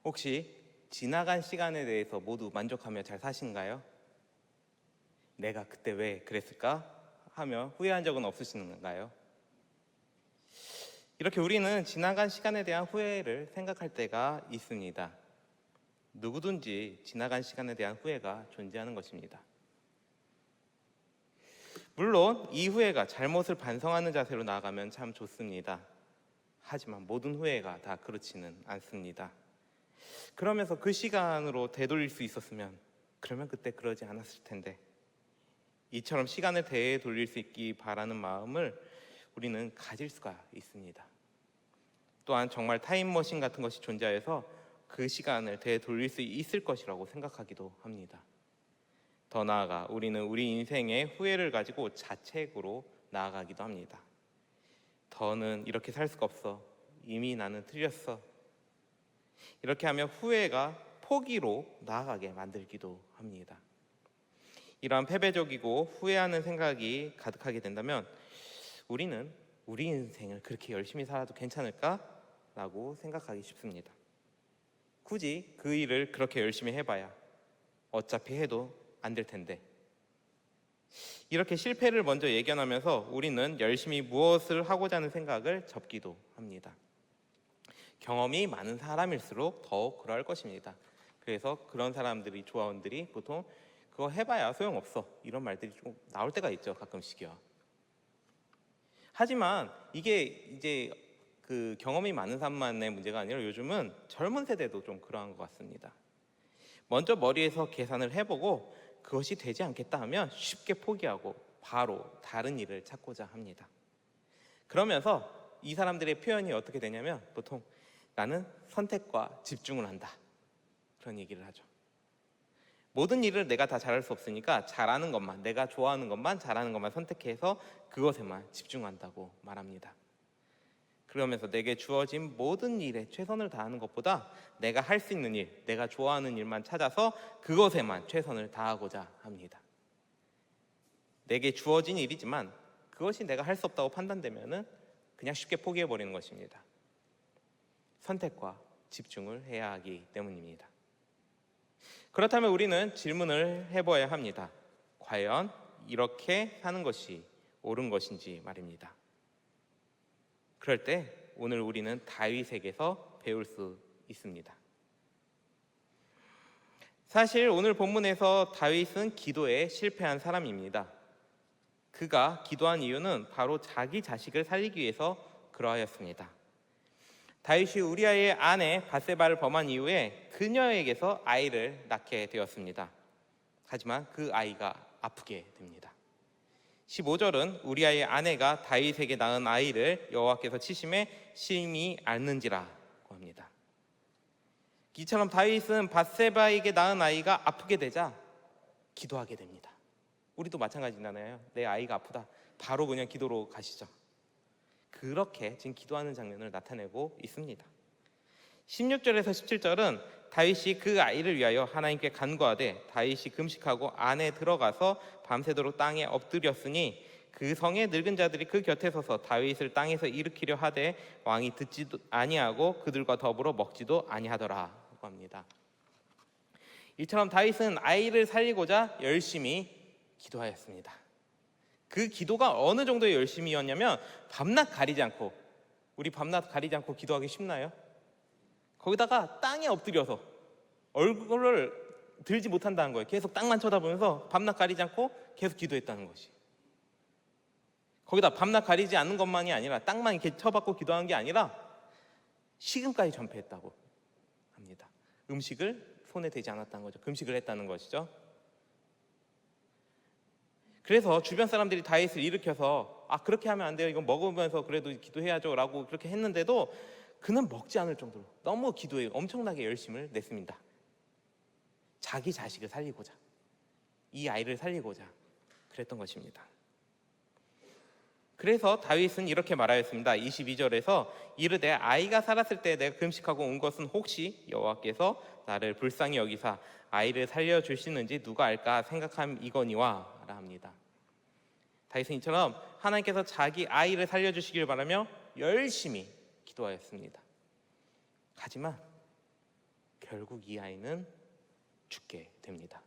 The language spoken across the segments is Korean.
혹시 지나간 시간에 대해서 모두 만족하며 잘 사신가요? 내가 그때 왜 그랬을까? 하며 후회한 적은 없으신가요? 이렇게 우리는 지나간 시간에 대한 후회를 생각할 때가 있습니다. 누구든지 지나간 시간에 대한 후회가 존재하는 것입니다. 물론 이 후회가 잘못을 반성하는 자세로 나아가면 참 좋습니다. 하지만 모든 후회가 다 그렇지는 않습니다. 그러면서 그 시간으로 되돌릴 수 있었으면 그러면 그때 그러지 않았을 텐데, 이처럼 시간을 되돌릴 수 있기 바라는 마음을 우리는 가질 수가 있습니다. 또한 정말 타임머신 같은 것이 존재해서 그 시간을 되돌릴 수 있을 것이라고 생각하기도 합니다. 더 나아가 우리는 우리 인생의 후회를 가지고 자책으로 나아가기도 합니다. 더는 이렇게 살 수가 없어. 이미 나는 틀렸어. 이렇게 하며 후회가 포기로 나아가게 만들기도 합니다. 이러한 패배적이고 후회하는 생각이 가득하게 된다면 우리는 우리 인생을 그렇게 열심히 살아도 괜찮을까? 라고 생각하기 쉽습니다. 굳이 그 일을 그렇게 열심히 해봐야 어차피 해도 안 될 텐데, 이렇게 실패를 먼저 예견하면서 우리는 열심히 무엇을 하고자 하는 생각을 접기도 합니다. 경험이 많은 사람일수록 더욱 그럴 것입니다. 그래서 그런 사람들이, 조합원들이 보통 그거 해봐야 소용없어, 이런 말들이 좀 나올 때가 있죠, 가끔씩요. 하지만 이게 이제 그 경험이 많은 사람만의 문제가 아니라 요즘은 젊은 세대도 좀 그러한 것 같습니다. 먼저 머리에서 계산을 해보고 그것이 되지 않겠다 하면 쉽게 포기하고 바로 다른 일을 찾고자 합니다. 그러면서 이 사람들의 표현이 어떻게 되냐면 보통 나는 선택과 집중을 한다, 그런 얘기를 하죠. 모든 일을 내가 다 잘할 수 없으니까 잘하는 것만, 내가 좋아하는 것만, 잘하는 것만 선택해서 그것에만 집중한다고 말합니다. 그러면서 내게 주어진 모든 일에 최선을 다하는 것보다 내가 할 수 있는 일, 내가 좋아하는 일만 찾아서 그것에만 최선을 다하고자 합니다. 내게 주어진 일이지만 그것이 내가 할 수 없다고 판단되면 그냥 쉽게 포기해버리는 것입니다. 선택과 집중을 해야 하기 때문입니다. 그렇다면 우리는 질문을 해봐야 합니다. 과연 이렇게 사는 것이 옳은 것인지 말입니다. 그럴 때 오늘 우리는 다윗에게서 배울 수 있습니다. 사실 오늘 본문에서 다윗은 기도에 실패한 사람입니다. 그가 기도한 이유는 바로 자기 자식을 살리기 위해서 그러하였습니다. 다윗이 우리아의 아내 밧세바를 범한 이후에 그녀에게서 아이를 낳게 되었습니다. 하지만 그 아이가 아프게 됩니다. 15절은 우리아의 아내가 다윗에게 낳은 아이를 여호와께서 치심에 심히 앓는지라고 합니다. 이처럼 다윗은 밧세바에게 낳은 아이가 아프게 되자 기도하게 됩니다. 우리도 마찬가지잖아요. 내 아이가 아프다, 바로 그냥 기도로 가시죠. 그렇게 지금 기도하는 장면을 나타내고 있습니다. 16절에서 17절은 다윗이 그 아이를 위하여 하나님께 간구하되 다윗이 금식하고 안에 들어가서 밤새도록 땅에 엎드렸으니 그 성의 늙은 자들이 그 곁에 서서 다윗을 땅에서 일으키려 하되 왕이 듣지도 아니하고 그들과 더불어 먹지도 아니하더라고 합니다. 이처럼 다윗은 아이를 살리고자 열심히 기도하였습니다. 그 기도가 어느 정도의 열심이었냐면 밤낮 가리지 않고, 우리 밤낮 가리지 않고 기도하기 쉽나요? 거기다가 땅에 엎드려서 얼굴을 들지 못한다는 거예요. 계속 땅만 쳐다보면서 밤낮 가리지 않고 계속 기도했다는 것이. 거기다 밤낮 가리지 않는 것만이 아니라 땅만 이렇게 쳐박고 기도한 게 아니라 식음까지 전폐했다고 합니다. 음식을 손에 대지 않았다는 거죠. 금식을 했다는 것이죠. 그래서 주변 사람들이 다윗을 일으켜서 그렇게 하면 안 돼요, 이건 먹으면서 그래도 기도해야죠 라고 그렇게 했는데도 그는 먹지 않을 정도로 너무 기도에 엄청나게 열심을 냈습니다. 자기 자식을 살리고자, 이 아이를 살리고자 그랬던 것입니다. 그래서 다윗은 이렇게 말하였습니다. 22절에서 이르되 아이가 살았을 때 내가 금식하고 온 것은 혹시 여호와께서 나를 불쌍히 여기사 아이를 살려주시는지 누가 알까 생각함이거니와 라 합니다. 다윗은 이처럼 하나님께서 자기 아이를 살려주시길 바라며 열심히 기도하였습니다. 하지만 결국 이 아이는 죽게 됩니다.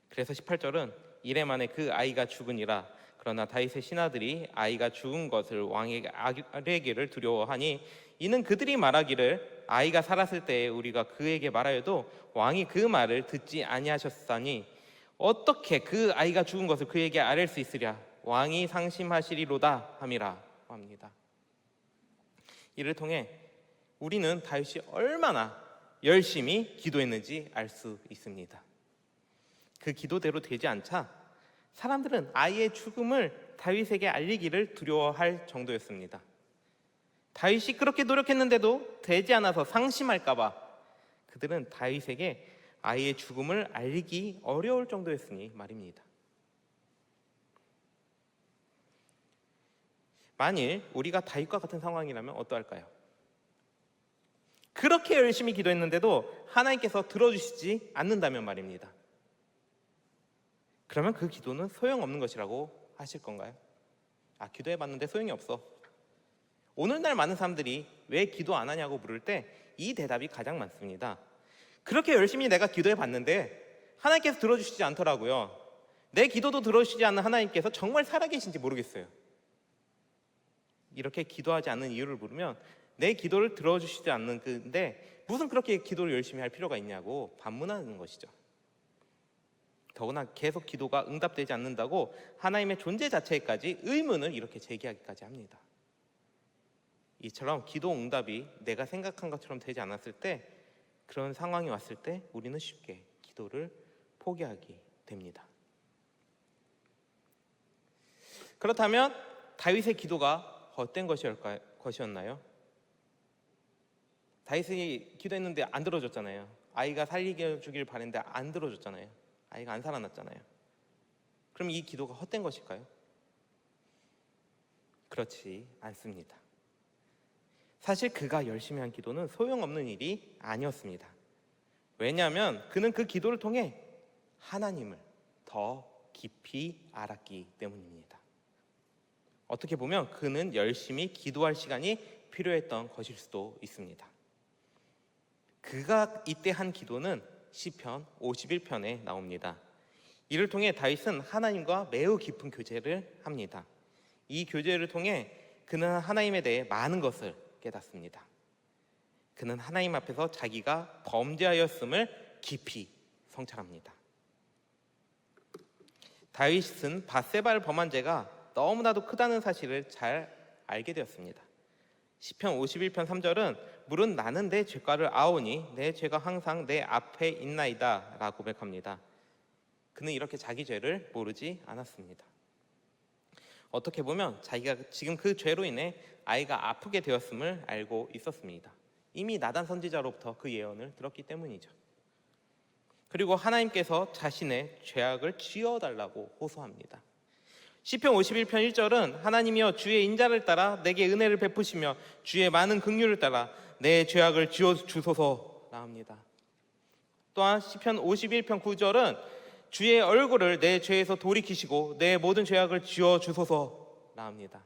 그래서 18절은 이래 만에 그 아이가 죽으니라. 그러나 다윗의 신하들이 아이가 죽은 것을 왕에게 아뢰기를 두려워하니 이는 그들이 말하기를 아이가 살았을 때에 우리가 그에게 말하여도 왕이 그 말을 듣지 아니하셨사니 어떻게 그 아이가 죽은 것을 그에게 아뢰 수 있으랴. 왕이 상심하시리로다 함이라 합니다. 이를 통해 우리는 다윗이 얼마나 열심히 기도했는지 알 수 있습니다. 그 기도대로 되지 않자 사람들은 아이의 죽음을 다윗에게 알리기를 두려워할 정도였습니다. 다윗이 그렇게 노력했는데도 되지 않아서 상심할까 봐 그들은 다윗에게 아이의 죽음을 알리기 어려울 정도였으니 말입니다. 만일 우리가 다윗과 같은 상황이라면 어떠할까요? 그렇게 열심히 기도했는데도 하나님께서 들어주시지 않는다면 말입니다. 그러면 그 기도는 소용없는 것이라고 하실 건가요? 기도해봤는데 소용이 없어. 오늘날 많은 사람들이 왜 기도 안 하냐고 물을 때 이 대답이 가장 많습니다. 그렇게 열심히 내가 기도해봤는데 하나님께서 들어주시지 않더라고요. 내 기도도 들어주시지 않는 하나님께서 정말 살아계신지 모르겠어요. 이렇게 기도하지 않는 이유를 물으면 내 기도를 들어주시지 않는 건데 무슨 그렇게 기도를 열심히 할 필요가 있냐고 반문하는 것이죠. 더구나 계속 기도가 응답되지 않는다고 하나님의 존재 자체까지 의문을 이렇게 제기하기까지 합니다. 이처럼 기도 응답이 내가 생각한 것처럼 되지 않았을 때, 그런 상황이 왔을 때 우리는 쉽게 기도를 포기하게 됩니다. 그렇다면 다윗의 기도가 헛된 것이었나요? 다윗이 기도했는데 안 들어줬잖아요. 아이가 살리게 주길 바랬는데 안 들어줬잖아요. 아이가 안 살아났잖아요. 그럼 이 기도가 헛된 것일까요? 그렇지 않습니다. 사실 그가 열심히 한 기도는 소용없는 일이 아니었습니다. 왜냐하면 그는 그 기도를 통해 하나님을 더 깊이 알았기 때문입니다. 어떻게 보면 그는 열심히 기도할 시간이 필요했던 것일 수도 있습니다. 그가 이때 한 기도는 시편 51편에 나옵니다. 이를 통해 다윗은 하나님과 매우 깊은 교제를 합니다. 이 교제를 통해 그는 하나님에 대해 많은 것을 깨닫습니다. 그는 하나님 앞에서 자기가 범죄하였음을 깊이 성찰합니다. 다윗은 밧세바를 범한 죄가 너무나도 크다는 사실을 잘 알게 되었습니다. 시편 51편 3절은 물은 나는 내 죄가를 아오니 내 죄가 항상 내 앞에 있나이다 라고 고백합니다. 그는 이렇게 자기 죄를 모르지 않았습니다. 어떻게 보면 자기가 지금 그 죄로 인해 아이가 아프게 되었음을 알고 있었습니다. 이미 나단 선지자로부터 그 예언을 들었기 때문이죠. 그리고 하나님께서 자신의 죄악을 지어달라고 호소합니다. 시편 51편 1절은 하나님이여 주의 인자를 따라 내게 은혜를 베푸시며 주의 많은 긍휼을 따라 내 죄악을 지어주소서라 합니다. 또한 시편 51편 9절은 주의 얼굴을 내 죄에서 돌이키시고 내 모든 죄악을 지어주소서라 합니다.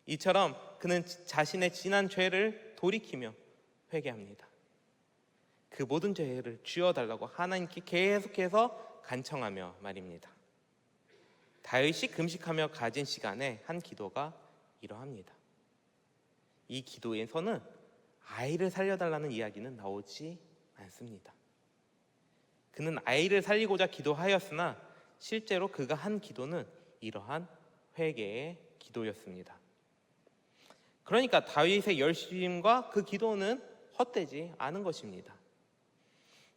이처럼 그는 자신의 지난 죄를 돌이키며 회개합니다. 그 모든 죄를 지어달라고 하나님께 계속해서 간청하며 말입니다. 다윗이 금식하며 가진 시간에 한 기도가 이러합니다. 이 기도에서는 아이를 살려달라는 이야기는 나오지 않습니다. 그는 아이를 살리고자 기도하였으나 실제로 그가 한 기도는 이러한 회개의 기도였습니다. 그러니까 다윗의 열심과 그 기도는 헛되지 않은 것입니다.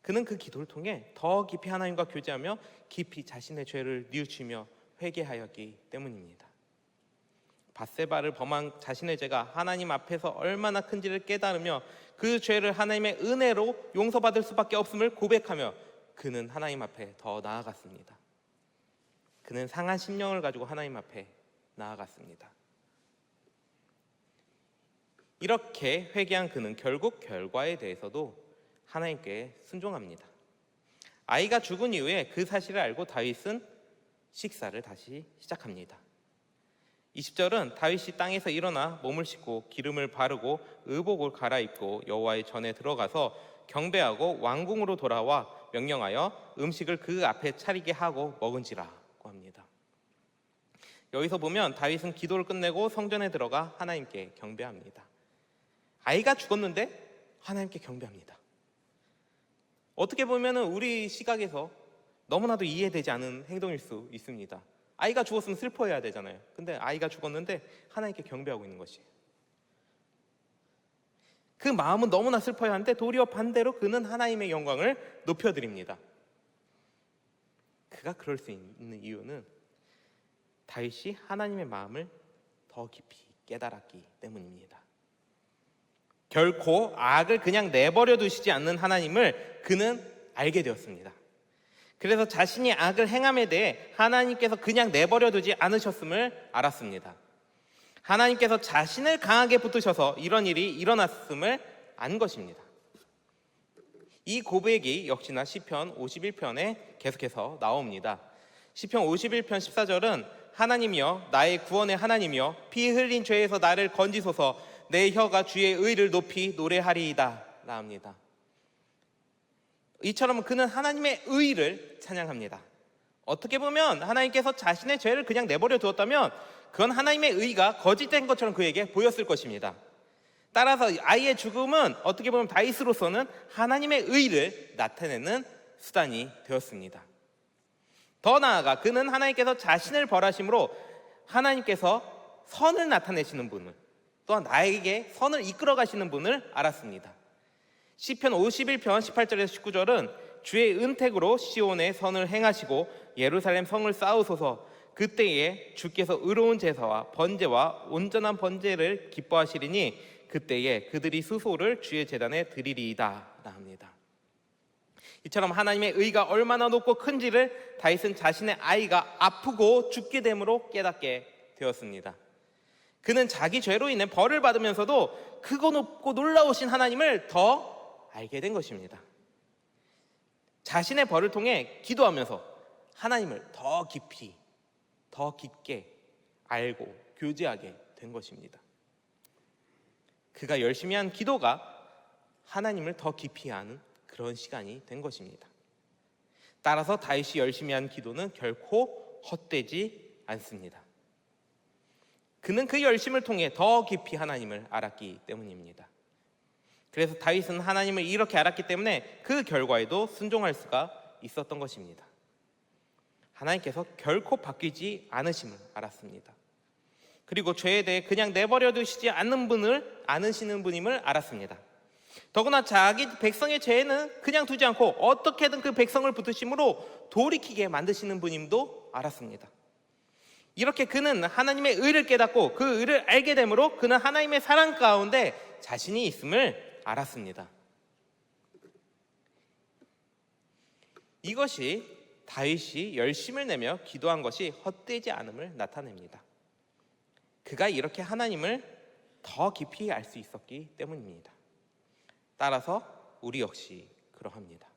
그는 그 기도를 통해 더 깊이 하나님과 교제하며 깊이 자신의 죄를 뉘우치며 회개하였기 때문입니다. 밧세바를 범한 자신의 죄가 하나님 앞에서 얼마나 큰지를 깨달으며 그 죄를 하나님의 은혜로 용서받을 수밖에 없음을 고백하며 그는 하나님 앞에 더 나아갔습니다. 그는 상한 심령을 가지고 하나님 앞에 나아갔습니다. 이렇게 회개한 그는 결국 결과에 대해서도 하나님께 순종합니다. 아이가 죽은 이후에 그 사실을 알고 다윗은 식사를 다시 시작합니다. 20절은 다윗이 땅에서 일어나 몸을 씻고 기름을 바르고 의복을 갈아입고 여호와의 전에 들어가서 경배하고 왕궁으로 돌아와 명령하여 음식을 그 앞에 차리게 하고 먹은지라고 합니다. 여기서 보면 다윗은 기도를 끝내고 성전에 들어가 하나님께 경배합니다. 아이가 죽었는데 하나님께 경배합니다. 어떻게 보면 우리 시각에서 너무나도 이해되지 않은 행동일 수 있습니다. 아이가 죽었으면 슬퍼해야 되잖아요. 근데 아이가 죽었는데 하나님께 경배하고 있는 것이에요. 그 마음은 너무나 슬퍼야 하는데 도리어 반대로 그는 하나님의 영광을 높여드립니다. 그가 그럴 수 있는 이유는 다윗이 하나님의 마음을 더 깊이 깨달았기 때문입니다. 결코 악을 그냥 내버려 두시지 않는 하나님을 그는 알게 되었습니다. 그래서 자신이 악을 행함에 대해 하나님께서 그냥 내버려 두지 않으셨음을 알았습니다. 하나님께서 자신을 강하게 붙드셔서 이런 일이 일어났음을 안 것입니다. 이 고백이 역시나 시편 51편에 계속해서 나옵니다. 시편 51편 14절은 하나님이여 나의 구원의 하나님이여 피 흘린 죄에서 나를 건지소서 내 혀가 주의 의를 높이 노래하리이다 라 합니다. 이처럼 그는 하나님의 의를 찬양합니다. 어떻게 보면 하나님께서 자신의 죄를 그냥 내버려 두었다면 그건 하나님의 의가 거짓된 것처럼 그에게 보였을 것입니다. 따라서 아이의 죽음은 어떻게 보면 다윗으로서는 하나님의 의를 나타내는 수단이 되었습니다. 더 나아가 그는 하나님께서 자신을 벌하심으로 하나님께서 선을 나타내시는 분을, 또한 나에게 선을 이끌어 가시는 분을 알았습니다. 시편 51편 18절에서 19절은 주의 은택으로 시온에 선을 행하시고 예루살렘 성을 쌓으소서 그때에 주께서 의로운 제사와 번제와 온전한 번제를 기뻐하시리니 그때에 그들이 수소를 주의 제단에 드리리이다 라 합니다. 이처럼 하나님의 의가 얼마나 높고 큰지를 다윗은 자신의 아이가 아프고 죽게 됨으로 깨닫게 되었습니다. 그는 자기 죄로 인해 벌을 받으면서도 크고 높고 놀라우신 하나님을 더 알게 된 것입니다. 자신의 벌을 통해 기도하면서 하나님을 더 깊이, 더 깊게 알고 교제하게 된 것입니다. 그가 열심히 한 기도가 하나님을 더 깊이 아는 그런 시간이 된 것입니다. 따라서 다윗이 열심히 한 기도는 결코 헛되지 않습니다. 그는 그 열심을 통해 더 깊이 하나님을 알았기 때문입니다. 그래서 다윗은 하나님을 이렇게 알았기 때문에 그 결과에도 순종할 수가 있었던 것입니다. 하나님께서 결코 바뀌지 않으심을 알았습니다. 그리고 죄에 대해 그냥 내버려 두시지 않는 분을 아시는 분임을 알았습니다. 더구나 자기 백성의 죄는 그냥 두지 않고 어떻게든 그 백성을 붙드심으로 돌이키게 만드시는 분임도 알았습니다. 이렇게 그는 하나님의 의를 깨닫고 그 의를 알게 되므로 그는 하나님의 사랑 가운데 자신이 있음을 알았습니다. 이것이 다윗이 열심을 내며 기도한 것이 헛되지 않음을 나타냅니다. 그가 이렇게 하나님을 더 깊이 알 수 있었기 때문입니다. 따라서 우리 역시 그러합니다.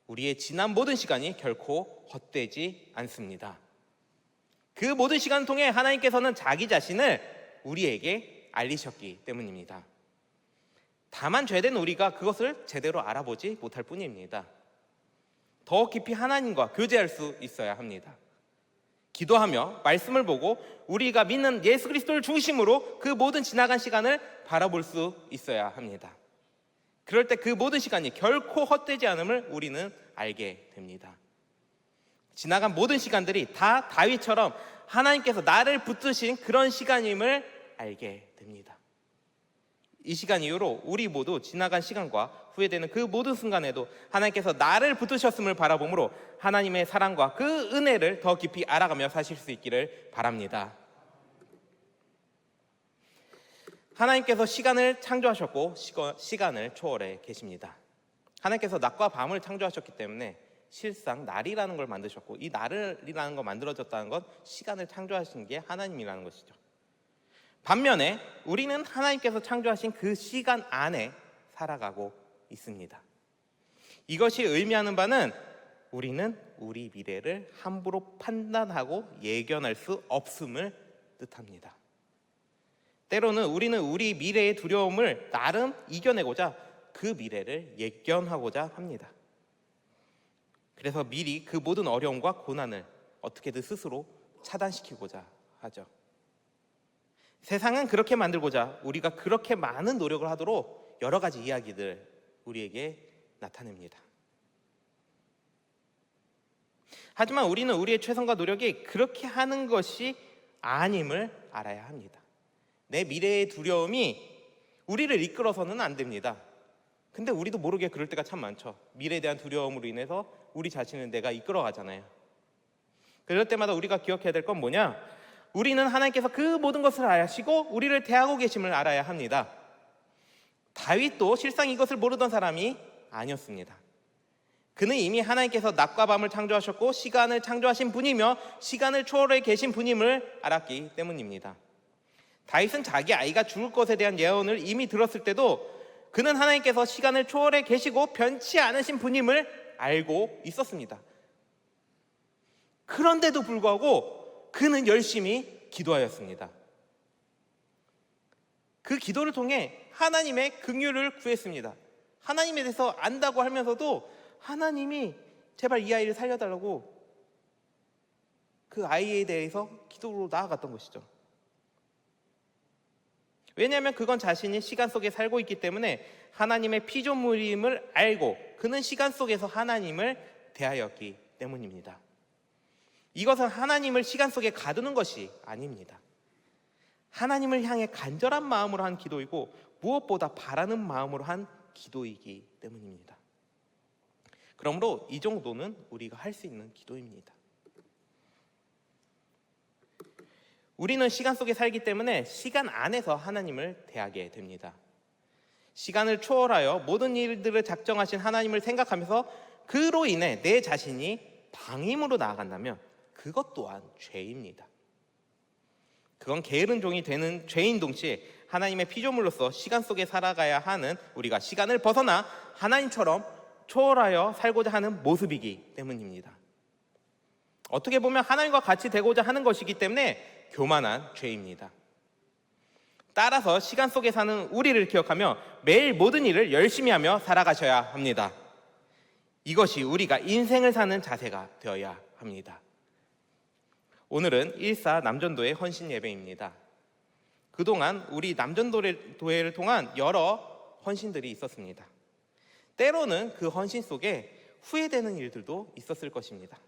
우리의 지난 모든 시간이 결코 헛되지 않습니다. 그 모든 시간을 통해 하나님께서는 자기 자신을 우리에게 알리셨기 때문입니다. 다만 죄된 우리가 그것을 제대로 알아보지 못할 뿐입니다. 더 깊이 하나님과 교제할 수 있어야 합니다. 기도하며 말씀을 보고 우리가 믿는 예수 그리스도를 중심으로 그 모든 지나간 시간을 바라볼 수 있어야 합니다. 그럴 때 그 모든 시간이 결코 헛되지 않음을 우리는 알게 됩니다. 지나간 모든 시간들이 다 다윗처럼 하나님께서 나를 붙드신 그런 시간임을 알게 됩니다. 이 시간 이후로 우리 모두 지나간 시간과 후회되는 그 모든 순간에도 하나님께서 나를 붙드셨음을 바라보므로 하나님의 사랑과 그 은혜를 더 깊이 알아가며 사실 수 있기를 바랍니다. 하나님께서 시간을 창조하셨고 시간을 초월해 계십니다. 하나님께서 낮과 밤을 창조하셨기 때문에 실상 날이라는 걸 만드셨고 이 날이라는 걸 만들어졌다는 건 시간을 창조하신 게 하나님이라는 것이죠. 반면에 우리는 하나님께서 창조하신 그 시간 안에 살아가고 있습니다. 이것이 의미하는 바는 우리는 우리 미래를 함부로 판단하고 예견할 수 없음을 뜻합니다. 때로는 우리는 우리 미래의 두려움을 나름 이겨내고자 그 미래를 예견하고자 합니다. 그래서 미리 그 모든 어려움과 고난을 어떻게든 스스로 차단시키고자 하죠. 세상은 그렇게 만들고자 우리가 그렇게 많은 노력을 하도록 여러 가지 이야기들 우리에게 나타냅니다. 하지만 우리는 우리의 최선과 노력이 그렇게 하는 것이 아님을 알아야 합니다. 내 미래의 두려움이 우리를 이끌어서는 안 됩니다. 근데 우리도 모르게 그럴 때가 참 많죠. 미래에 대한 두려움으로 인해서 우리 자신을 내가 이끌어가잖아요. 그럴 때마다 우리가 기억해야 될 건 뭐냐? 우리는 하나님께서 그 모든 것을 아시고 우리를 대하고 계심을 알아야 합니다. 다윗도 실상 이것을 모르던 사람이 아니었습니다. 그는 이미 하나님께서 낮과 밤을 창조하셨고 시간을 창조하신 분이며 시간을 초월해 계신 분임을 알았기 때문입니다. 다윗은 자기 아이가 죽을 것에 대한 예언을 이미 들었을 때도 그는 하나님께서 시간을 초월해 계시고 변치 않으신 분임을 알고 있었습니다. 그런데도 불구하고 그는 열심히 기도하였습니다. 그 기도를 통해 하나님의 긍휼을 구했습니다. 하나님에 대해서 안다고 하면서도 하나님이 제발 이 아이를 살려달라고 그 아이에 대해서 기도로 나아갔던 것이죠. 왜냐하면 그건 자신이 시간 속에 살고 있기 때문에 하나님의 피조물임을 알고 그는 시간 속에서 하나님을 대하였기 때문입니다. 이것은 하나님을 시간 속에 가두는 것이 아닙니다. 하나님을 향해 간절한 마음으로 한 기도이고 무엇보다 바라는 마음으로 한 기도이기 때문입니다. 그러므로 이 정도는 우리가 할 수 있는 기도입니다. 우리는 시간 속에 살기 때문에 시간 안에서 하나님을 대하게 됩니다. 시간을 초월하여 모든 일들을 작정하신 하나님을 생각하면서 그로 인해 내 자신이 방임으로 나아간다면 그것 또한 죄입니다. 그건 게으른 종이 되는 죄인 동시에 하나님의 피조물로서 시간 속에 살아가야 하는 우리가 시간을 벗어나 하나님처럼 초월하여 살고자 하는 모습이기 때문입니다. 어떻게 보면 하나님과 같이 되고자 하는 것이기 때문에 교만한 죄입니다. 따라서 시간 속에 사는 우리를 기억하며 매일 모든 일을 열심히 하며 살아가셔야 합니다. 이것이 우리가 인생을 사는 자세가 되어야 합니다. 오늘은 1사 남전도회 헌신 예배입니다. 그동안 우리 남전도회를 통한 여러 헌신들이 있었습니다. 때로는 그 헌신 속에 후회되는 일들도 있었을 것입니다.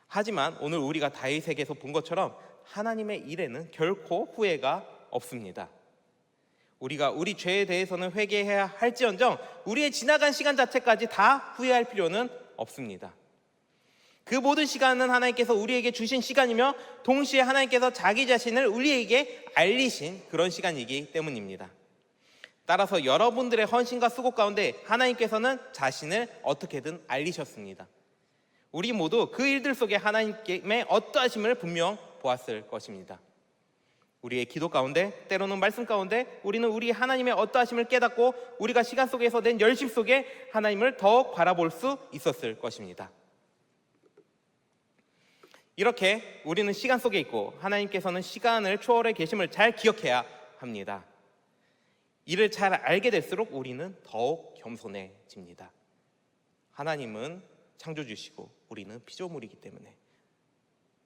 하지만 오늘 우리가 다윗에게서 본 것처럼 하나님의 일에는 결코 후회가 없습니다. 우리가 우리 죄에 대해서는 회개해야 할지언정 우리의 지나간 시간 자체까지 다 후회할 필요는 없습니다. 그 모든 시간은 하나님께서 우리에게 주신 시간이며 동시에 하나님께서 자기 자신을 우리에게 알리신 그런 시간이기 때문입니다. 따라서 여러분들의 헌신과 수고 가운데 하나님께서는 자신을 어떻게든 알리셨습니다. 우리 모두 그 일들 속에 하나님의 어떠하심을 분명 보았을 것입니다. 우리의 기도 가운데 때로는 말씀 가운데 우리는 우리 하나님의 어떠하심을 깨닫고 우리가 시간 속에서 낸 열심 속에 하나님을 더욱 바라볼 수 있었을 것입니다. 이렇게 우리는 시간 속에 있고 하나님께서는 시간을 초월해 계심을 잘 기억해야 합니다. 이를 잘 알게 될수록 우리는 더욱 겸손해집니다. 하나님은 창조주시고 우리는 피조물이기 때문에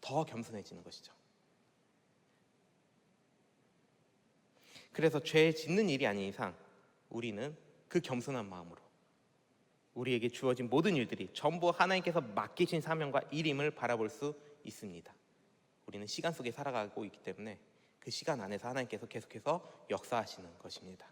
더 겸손해지는 것이죠. 그래서 죄 짓는 일이 아닌 이상 우리는 그 겸손한 마음으로 우리에게 주어진 모든 일들이 전부 하나님께서 맡기신 사명과 일임을 바라볼 수 있습니다. 우리는 시간 속에 살아가고 있기 때문에 그 시간 안에서 하나님께서 계속해서 역사하시는 것입니다.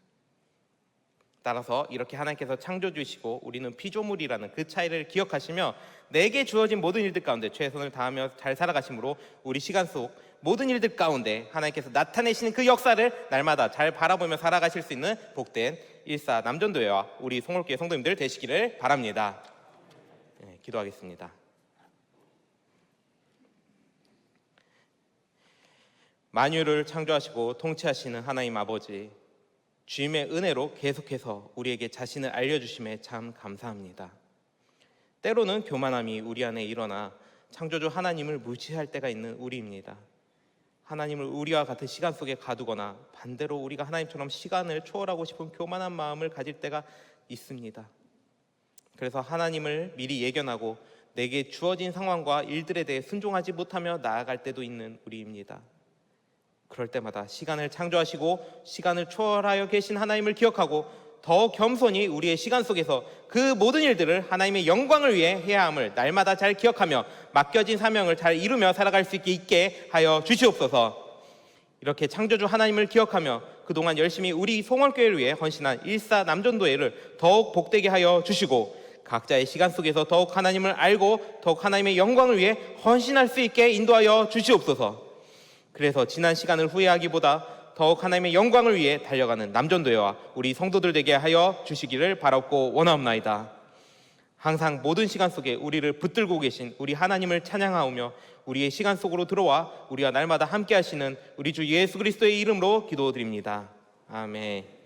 따라서 이렇게 하나님께서 창조주시고 우리는 피조물이라는 그 차이를 기억하시며 내게 주어진 모든 일들 가운데 최선을 다하며 잘 살아가심으로 우리 시간 속 모든 일들 가운데 하나님께서 나타내시는 그 역사를 날마다 잘 바라보며 살아가실 수 있는 복된 1사 남전도회와 우리 송월교회 성도님들 되시기를 바랍니다. 네, 기도하겠습니다. 만유를 창조하시고 통치하시는 하나님 아버지, 주님의 은혜로 계속해서 우리에게 자신을 알려주심에 참 감사합니다. 때로는 교만함이 우리 안에 일어나 창조주 하나님을 무시할 때가 있는 우리입니다. 하나님을 우리와 같은 시간 속에 가두거나 반대로 우리가 하나님처럼 시간을 초월하고 싶은 교만한 마음을 가질 때가 있습니다. 그래서 하나님을 미리 예견하고 내게 주어진 상황과 일들에 대해 순종하지 못하며 나아갈 때도 있는 우리입니다. 그럴 때마다 시간을 창조하시고 시간을 초월하여 계신 하나님을 기억하고 더 겸손히 우리의 시간 속에서 그 모든 일들을 하나님의 영광을 위해 해야 함을 날마다 잘 기억하며 맡겨진 사명을 잘 이루며 살아갈 수 있게 하여 주시옵소서. 이렇게 창조주 하나님을 기억하며 그동안 열심히 우리 송월교회를 위해 헌신한 일사 남전도회를 더욱 복되게 하여 주시고 각자의 시간 속에서 더욱 하나님을 알고 더욱 하나님의 영광을 위해 헌신할 수 있게 인도하여 주시옵소서. 그래서 지난 시간을 후회하기보다 더욱 하나님의 영광을 위해 달려가는 남전도회와 우리 성도들 되게 하여 주시기를 바라고 원하옵나이다. 항상 모든 시간 속에 우리를 붙들고 계신 우리 하나님을 찬양하오며 우리의 시간 속으로 들어와 우리와 날마다 함께 하시는 우리 주 예수 그리스도의 이름으로 기도드립니다. 아멘.